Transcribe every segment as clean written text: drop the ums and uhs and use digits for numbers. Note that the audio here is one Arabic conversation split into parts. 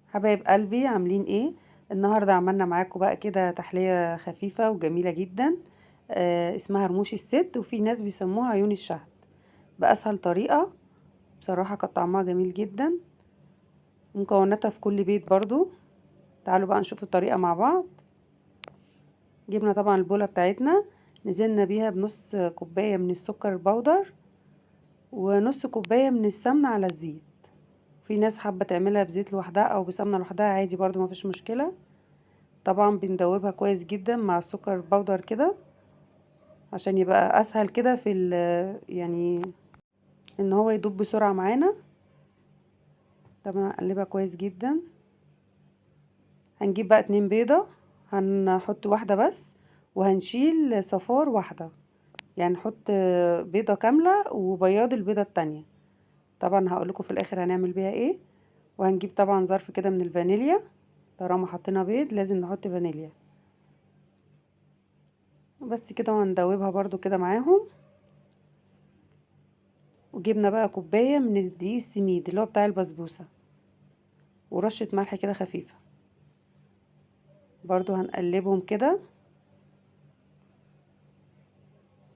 حبايب قلبي عاملين ايه؟ النهارده عملنا معاكم بقى كده تحلية خفيفة وجميلة جدا. اسمها رموش الست، وفي ناس بيسموها عيون الشهد. بأسهل طريقة. بصراحة كانت طعمها جميل جدا. مكوناتها في كل بيت برضو. تعالوا بقى نشوف الطريقة مع بعض. جبنا طبعا البولة بتاعتنا، نزلنا بيها بنص كوباية من السكر البودر، ونص كوباية من السمنة على الزيت. في ناس حابة تعملها بزيت لوحدها او بسمنة لوحدها، عادي برضو مفيش مشكلة. طبعا بندوبها كويس جدا مع السكر البودر كده، عشان يبقى اسهل كده في يعني ان هو يدوب بسرعة معانا. طبعا هنقلبها كويس جدا. هنجيب بقى 2 بيضة، هنحط واحدة بس، وهنشيل صفار واحدة. يعني نحط بيضة كاملة وبياض البيضة التانية. طبعا هقولكم في الاخر هنعمل بيها ايه. وهنجيب طبعا ظرف كده من الفانيليا، طالما حطينا بيض لازم نحط فانيليا. بس كده، وهندوبها برضو كده معاهم. وجبنا بقى كوباية من الدقيق السميد اللي هو بتاع البسبوسة، ورشة ملح كده خفيفة. برضو هنقلبهم كده.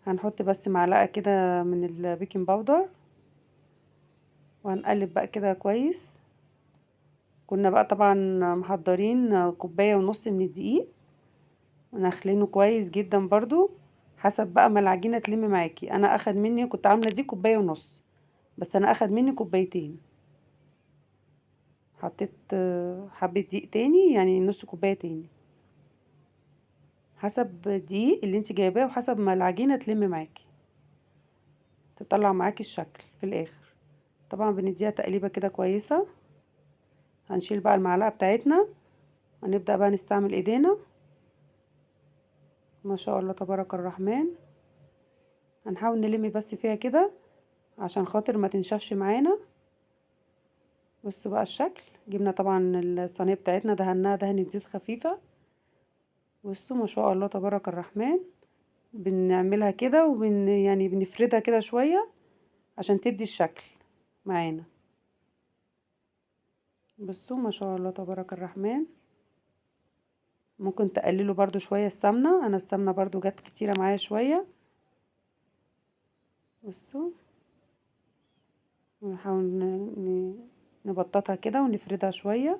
هنحط بس معلقة كده من البيكنج باودر، وهنقلب بقى كده كويس. كنا بقى طبعا محضرين كوباية ونص من الدقيق، ونخلينه كويس جدا برضو. حسب بقى ما العجينة تلم معاكي. انا اخد مني، كنت عاملة دي كوباية ونص، بس انا اخد مني كوبايتين. حطيت حبة دقيق تاني، يعني نص كوباية تاني، حسب الدقيق اللي انت جايباه وحسب ما العجينة تلم معاكي، تطلع معاكي الشكل في الاخر. طبعا بنديها تقليبة كده كويسة. هنشيل بقى المعلقة بتاعتنا، هنبدأ بقى نستعمل ايدينا. ما شاء الله تبارك الرحمن. هنحاول نلم بس فيها كده عشان خاطر ما تنشفش معانا. بصوا بقى الشكل. جبنا طبعا الصينية بتاعتنا، دهناها دهنة زيت خفيفة. بصوا ما شاء الله تبارك الرحمن. بنعملها كده يعني بنفردها كده شوية عشان تدي الشكل معانا. بصوا ما شاء الله تبارك الرحمن. ممكن تقللوا برضو شوية السمنة، انا السمنة برضو جت كتيرة معايا شوية. بصوا، ونحاول نبططها كده ونفردها شوية.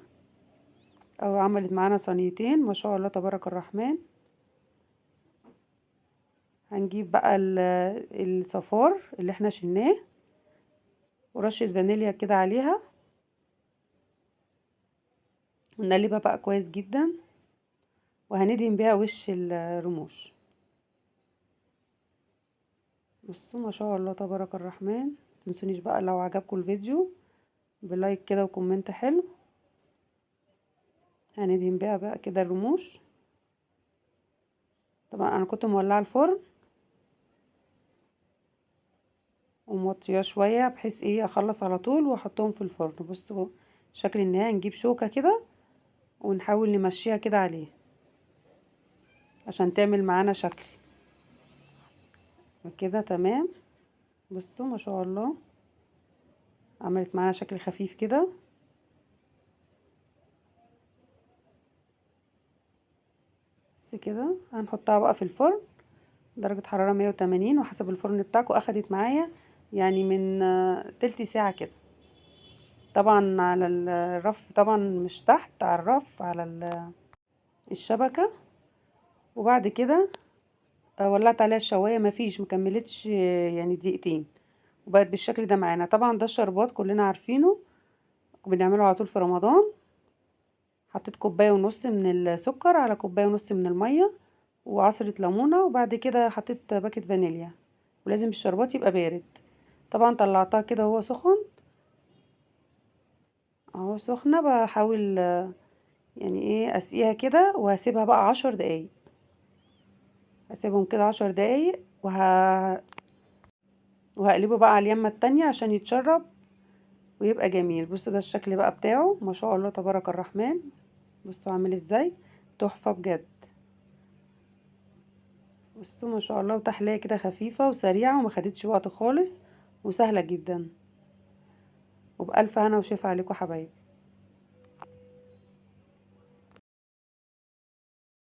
او عملت معانا صينيتين ما شاء الله تبارك الرحمن. هنجيب بقى الصفار اللي احنا شلناه، ورشة فانيليا كده عليها، ونقلبها بقى كويس جدا. وهندهن بيها وش الرموش. بصوا ما شاء الله تبارك الرحمن. متنسونيش بقى لو عجبكم الفيديو بلايك كده وكومنت حلو. هندهن بقى كده الرموش. طبعا انا كنت مولعه الفرن وموطياه شويه، بحيث ايه اخلص على طول واحطهم في الفرن. بصوا شكل النهايه. نجيب شوكه كده ونحاول نمشيها كده عليه عشان تعمل معانا شكل كده. تمام. بصوا ما شاء الله عملت معانا شكل خفيف كده. بس كده هنحطها بقى في الفرن درجة حرارة 180، وحسب الفرن بتاعكم. اخدت معايا يعني من تلت ساعة كده. طبعا على الرف، طبعا مش تحت، على الرف، على الشبكة. وبعد كده ولعت عليها الشواية، مفيش مكملتش يعني دقيقتين، وبقت بالشكل ده معانا. طبعا ده الشربات كلنا عارفينه، بنعمله على طول في رمضان. حطيت كوباية ونص من السكر على كوباية ونص من المية وعصرة ليمونة، وبعد كده حطيت باكت فانيليا. ولازم الشربات يبقى بارد. طبعا طلعتها كده وهو سخن اهو، سخنة. بحاول يعني ايه اسقيها كده، وهسيبها بقى 10 دقايق. هسيبهم كده 10 دقايق وهقلبه بقى على اليمة التانية عشان يتشرب ويبقى جميل. بصوا ده الشكل بقى بتاعه ما شاء الله تبارك الرحمن. بصوا عامل ازاي، تحفة بجد. بصوا ما شاء الله، وتحلية كده خفيفة وسريعة وما خدتش وقت خالص، وسهلة جدا. وبألف هنا وشفا عليكم حبايب.